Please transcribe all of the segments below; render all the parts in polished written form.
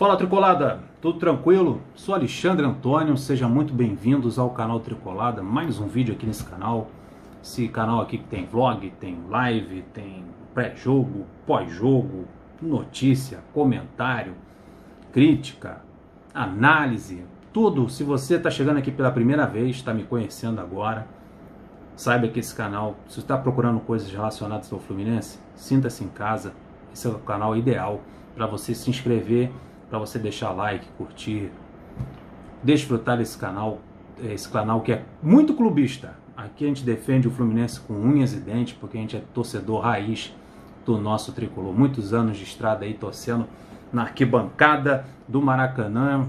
Fala Tricolada, tudo tranquilo? Sou Alexandre Antônio, sejam muito bem-vindos ao canal Tricolada, mais um vídeo aqui nesse canal. Esse canal aqui que tem vlog, tem live, tem pré-jogo, pós-jogo, notícia, comentário, crítica, análise, tudo. Se você está chegando aqui pela primeira vez, está me conhecendo agora, saiba que esse canal, se você está procurando coisas relacionadas ao Fluminense, sinta-se em casa. Esse é o canal ideal para você se inscrever, para você deixar like, curtir, desfrutar desse canal, esse canal que é muito clubista. Aqui a gente defende o Fluminense com unhas e dentes, porque a gente é torcedor raiz do nosso tricolor. Muitos anos de estrada aí torcendo na arquibancada do Maracanã,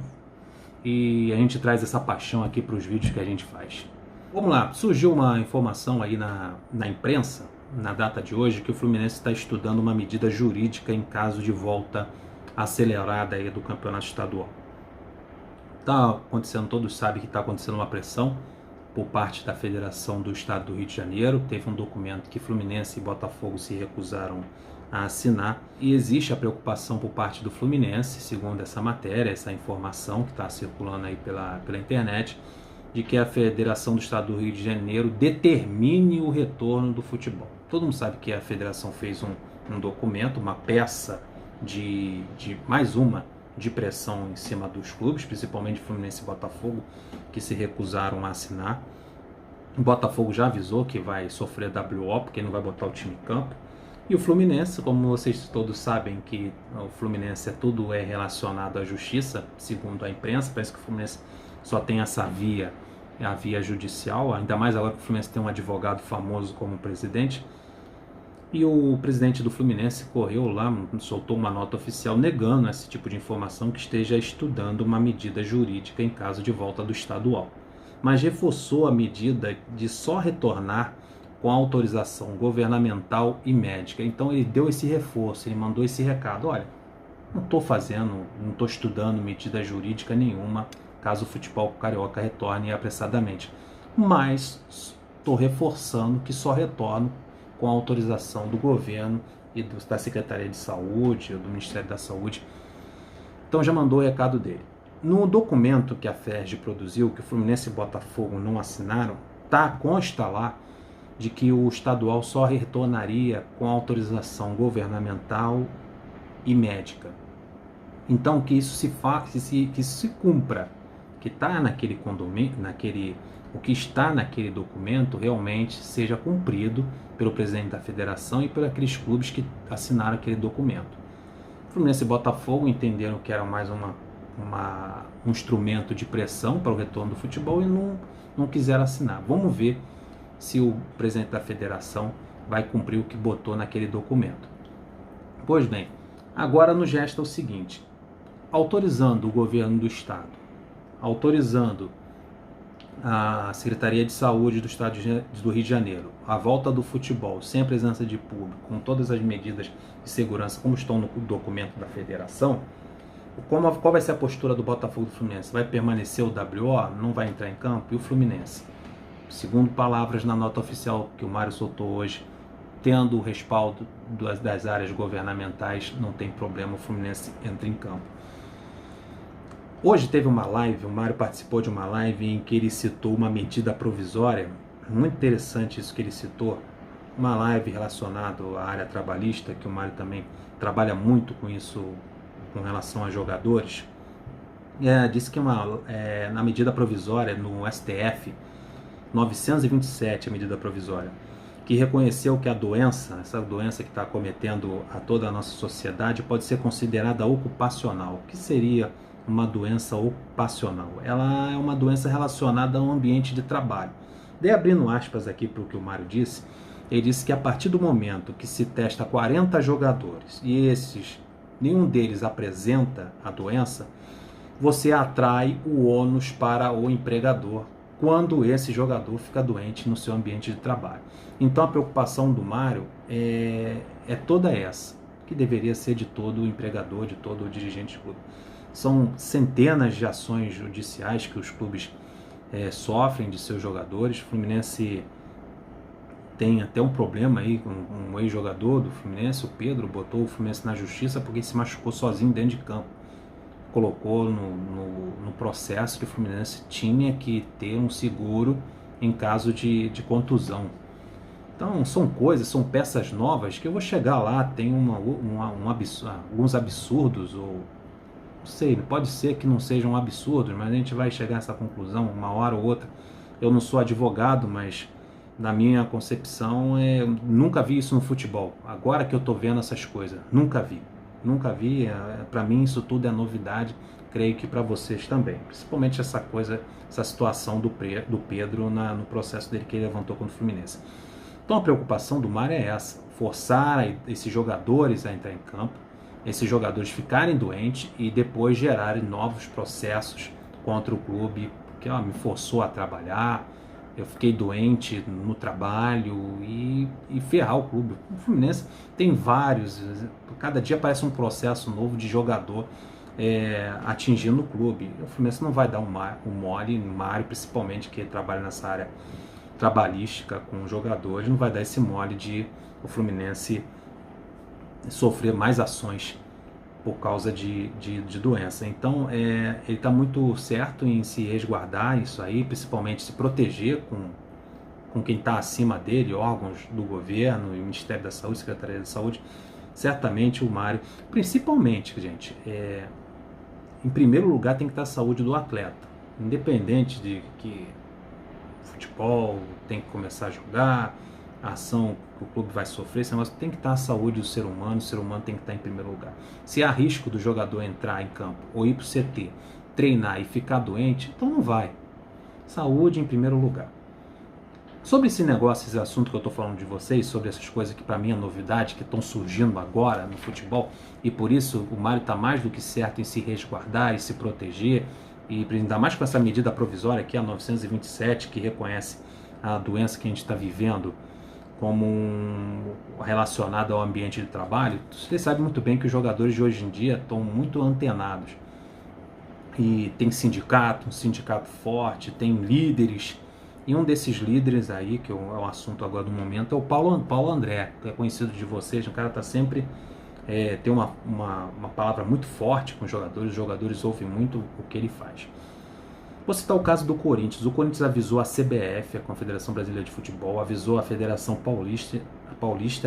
e a gente traz essa paixão aqui para os vídeos que a gente faz. Vamos lá, surgiu uma informação aí na imprensa, na data de hoje, que o Fluminense está estudando uma medida jurídica em caso de volta acelerada aí do campeonato estadual. Está acontecendo, todos sabem que está acontecendo uma pressão por parte da Federação do Estado do Rio de Janeiro. Teve um documento que Fluminense e Botafogo se recusaram a assinar, e existe a preocupação por parte do Fluminense, segundo essa matéria, essa informação que está circulando aí pela internet, de que a Federação do Estado do Rio de Janeiro determine o retorno do futebol. Todo mundo sabe que a Federação fez um documento, uma peça de mais uma de pressão em cima dos clubes, principalmente Fluminense e Botafogo, que se recusaram a assinar. O Botafogo já avisou que vai sofrer WO, porque não vai botar o time em campo. E o Fluminense, como vocês todos sabem que o Fluminense tudo é relacionado à justiça, segundo a imprensa, parece que o Fluminense só tem essa via, a via judicial, ainda mais agora que o Fluminense tem um advogado famoso como presidente. E o presidente do Fluminense correu lá, soltou uma nota oficial negando esse tipo de informação, que esteja estudando uma medida jurídica em caso de volta do estadual. Mas reforçou a medida de só retornar com autorização governamental e médica. Então ele deu esse reforço, ele mandou esse recado: olha, não estou estudando medida jurídica nenhuma caso o futebol carioca retorne apressadamente, mas estou reforçando que só retorno com a autorização do governo e da Secretaria de Saúde, do Ministério da Saúde. Então já mandou o recado dele. No documento que a FERJ produziu, que o Fluminense e Botafogo não assinaram, consta lá de que o estadual só retornaria com autorização governamental e médica. Então que isso se cumpra, que está naquele condomínio, o que está naquele documento realmente seja cumprido pelo presidente da federação e por aqueles clubes que assinaram aquele documento. Fluminense e Botafogo entenderam que era mais um instrumento de pressão para o retorno do futebol e não quiseram assinar. Vamos ver se o presidente da federação vai cumprir o que botou naquele documento. Pois bem, agora nos resta o seguinte: autorizando o governo do estado, autorizando a Secretaria de Saúde do Estado do Rio de Janeiro a volta do futebol sem a presença de público, com todas as medidas de segurança como estão no documento da federação, qual vai ser a postura do Botafogo e do Fluminense? Vai permanecer o WO? Não vai entrar em campo? E o Fluminense? Segundo palavras na nota oficial que o Mário soltou hoje, tendo o respaldo das áreas governamentais, não tem problema, o Fluminense entra em campo. Hoje teve uma live, o Mário participou de uma live em que ele citou uma medida provisória, muito interessante isso que ele citou, uma live relacionada à área trabalhista, que o Mário também trabalha muito com isso, com relação a jogadores. Disse que na medida provisória, no STF, 927, a medida provisória, que reconheceu que essa doença que está acometendo a toda a nossa sociedade, pode ser considerada ocupacional. O que seria uma doença ocupacional? Ela é uma doença relacionada ao ambiente de trabalho. Daí, abrindo aspas aqui para o que o Mário disse, ele disse que a partir do momento que se testa 40 jogadores e nenhum deles apresenta a doença, você atrai o ônus para o empregador quando esse jogador fica doente no seu ambiente de trabalho. Então a preocupação do Mário é toda essa, que deveria ser de todo o empregador, de todo o dirigente de clube. São centenas de ações judiciais que os clubes sofrem de seus jogadores. O Fluminense tem até um problema aí com um ex-jogador do Fluminense, o Pedro, botou o Fluminense na justiça porque se machucou sozinho dentro de campo. colocou no processo que o Fluminense tinha que ter um seguro em caso de contusão. Então são coisas, são peças novas que eu vou chegar lá, tem alguns absurdos, ou não sei, pode ser que não sejam absurdos, mas a gente vai chegar a essa conclusão uma hora ou outra. Eu não sou advogado, mas na minha concepção, nunca vi isso no futebol. Agora que eu tô vendo essas coisas, nunca vi. Nunca vi, para mim isso tudo é novidade, creio que para vocês também. Principalmente essa coisa, essa situação do Pedro no processo dele que ele levantou contra o Fluminense. Então a preocupação do Mário é essa, forçar esses jogadores a entrar em campo, esses jogadores ficarem doentes e depois gerarem novos processos contra o clube, porque me forçou a trabalhar, eu fiquei doente no trabalho e ferrar o clube. O Fluminense tem vários, cada dia aparece um processo novo de jogador atingindo o clube. O Fluminense não vai dar um mole, no Mário principalmente, que trabalha nessa área trabalhística com jogadores, não vai dar esse mole de o Fluminense sofrer mais ações por causa de doença. Então ele está muito certo em se resguardar isso aí, principalmente se proteger com quem está acima dele, órgãos do governo, o Ministério da Saúde, Secretaria da Saúde. Certamente o Mário, principalmente, gente, em primeiro lugar tem que estar a saúde do atleta, independente de que futebol tem que começar a jogar, a ação que o clube vai sofrer, esse negócio tem que estar a saúde do ser humano, o ser humano tem que estar em primeiro lugar. Se há risco do jogador entrar em campo ou ir para o CT, treinar e ficar doente, então não vai. Saúde em primeiro lugar. Sobre esse negócio, esse assunto que eu estou falando de vocês, sobre essas coisas que para mim é novidade, que estão surgindo agora no futebol, e por isso o Mário está mais do que certo em se resguardar e se proteger, e ainda mais com essa medida provisória que é a 927, que reconhece a doença que a gente está vivendo como relacionada ao ambiente de trabalho. Vocês sabem muito bem que os jogadores de hoje em dia estão muito antenados. E tem sindicato, um sindicato forte, tem líderes. E um desses líderes aí, que é o assunto agora do momento, é o Paulo André, que é conhecido de vocês. O cara está sempre... tem uma palavra muito forte com os jogadores ouvem muito o que ele faz. Vou citar o caso do Corinthians. O Corinthians avisou a CBF, a Confederação Brasileira de Futebol, avisou a Federação Paulista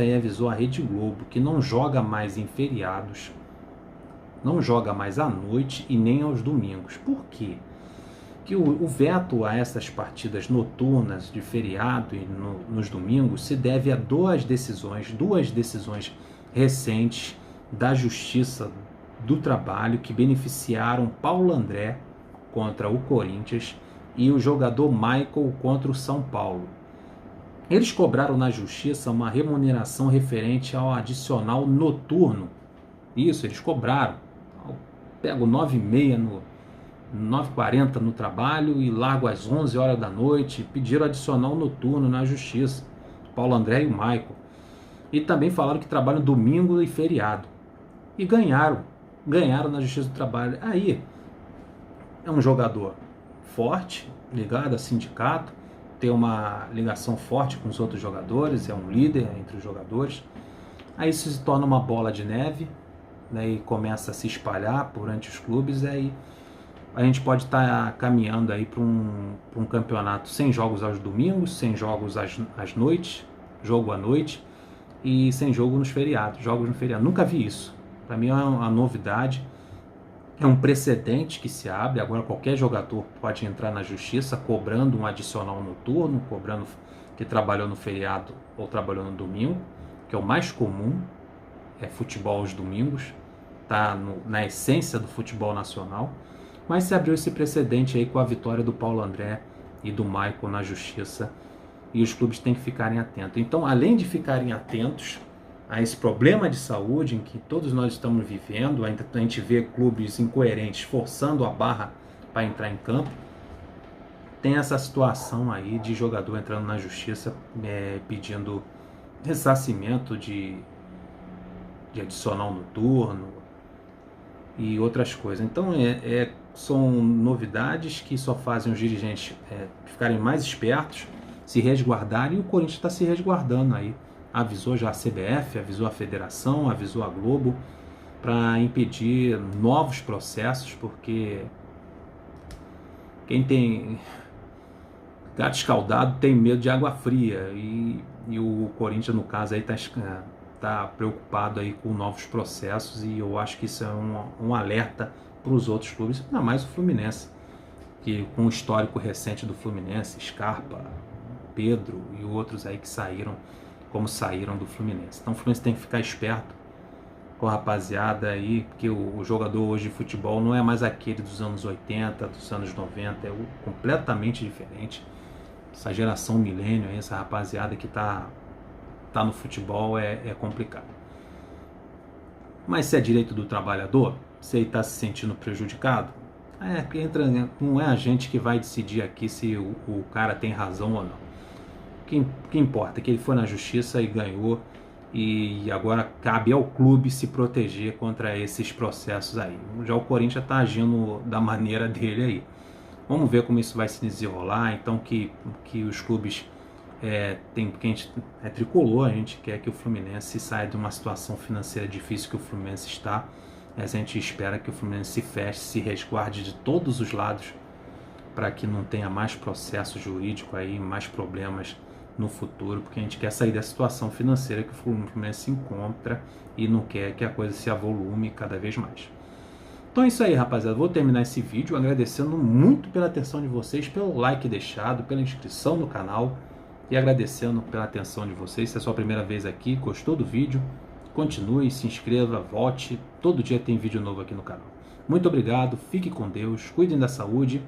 e avisou a Rede Globo que não joga mais em feriados, não joga mais à noite e nem aos domingos. Por quê? Que o veto a essas partidas noturnas de feriado e nos domingos se deve a duas decisões recentes da Justiça do Trabalho que beneficiaram Paulo André contra o Corinthians e o jogador Michael contra o São Paulo. Eles cobraram na Justiça uma remuneração referente ao adicional noturno. Isso, eles cobraram. Eu pego 9h30 9h40 no trabalho e largo às 11 horas da noite. Pediram adicional noturno na Justiça. Paulo André e o Michael. E também falaram que trabalham domingo e feriado. E ganharam na Justiça do Trabalho. Aí, é um jogador forte, ligado a sindicato, tem uma ligação forte com os outros jogadores, é um líder entre os jogadores. Aí isso se torna uma bola de neve, né, e começa a se espalhar durante os clubes. Aí a gente pode estar caminhando aí para um campeonato sem jogos aos domingos, sem jogos às noites, jogo à noite, e sem jogo nos feriados, jogos no feriado. Nunca vi isso. Para mim é uma novidade. É um precedente que se abre. Agora qualquer jogador pode entrar na justiça cobrando um adicional noturno, cobrando que trabalhou no feriado ou trabalhou no domingo, que é o mais comum, é futebol aos domingos, está na essência do futebol nacional. Mas se abriu esse precedente aí com a vitória do Paulo André e do Michael na justiça, e os clubes têm que ficarem atentos. Então, além de ficarem atentos a esse problema de saúde em que todos nós estamos vivendo, a gente vê clubes incoerentes forçando a barra para entrar em campo, tem essa situação aí de jogador entrando na justiça pedindo ressarcimento de adicional noturno e outras coisas. Então são novidades que só fazem os dirigentes ficarem mais espertos, se resguardarem, e o Corinthians está se resguardando aí. Avisou já a CBF, avisou a Federação, avisou a Globo, para impedir novos processos, porque quem tem gato escaldado tem medo de água fria, e o Corinthians, no caso, aí tá preocupado aí com novos processos, e eu acho que isso é um alerta para os outros clubes, ainda mais o Fluminense, que com o histórico recente do Fluminense, Scarpa, Pedro e outros aí que saíram do Fluminense. Então o Fluminense tem que ficar esperto com a rapaziada aí, porque o jogador hoje de futebol não é mais aquele dos anos 80, dos anos 90, é completamente diferente. Essa geração milênio, essa rapaziada que tá no futebol é complicado. Mas se é direito do trabalhador, se ele está se sentindo prejudicado, não é a gente que vai decidir aqui se o cara tem razão ou não. O que importa é que ele foi na justiça e ganhou, e agora cabe ao clube se proteger contra esses processos aí. Já o Corinthians está agindo da maneira dele aí. Vamos ver como isso vai se desenrolar. Então que os clubes porque a gente é tricolor, a gente quer que o Fluminense saia de uma situação financeira difícil que o Fluminense está. A gente espera que o Fluminense se feche, se resguarde de todos os lados, para que não tenha mais processo jurídico aí, mais problemas no futuro, porque a gente quer sair da situação financeira que o Fluminense se encontra e não quer que a coisa se avolume cada vez mais. Então é isso aí, rapaziada. Vou terminar esse vídeo agradecendo muito pela atenção de vocês, pelo like deixado, pela inscrição no canal, e agradecendo pela atenção de vocês. Se é a sua primeira vez aqui, gostou do vídeo, continue, se inscreva, volte. Todo dia tem vídeo novo aqui no canal. Muito obrigado, fique com Deus, cuidem da saúde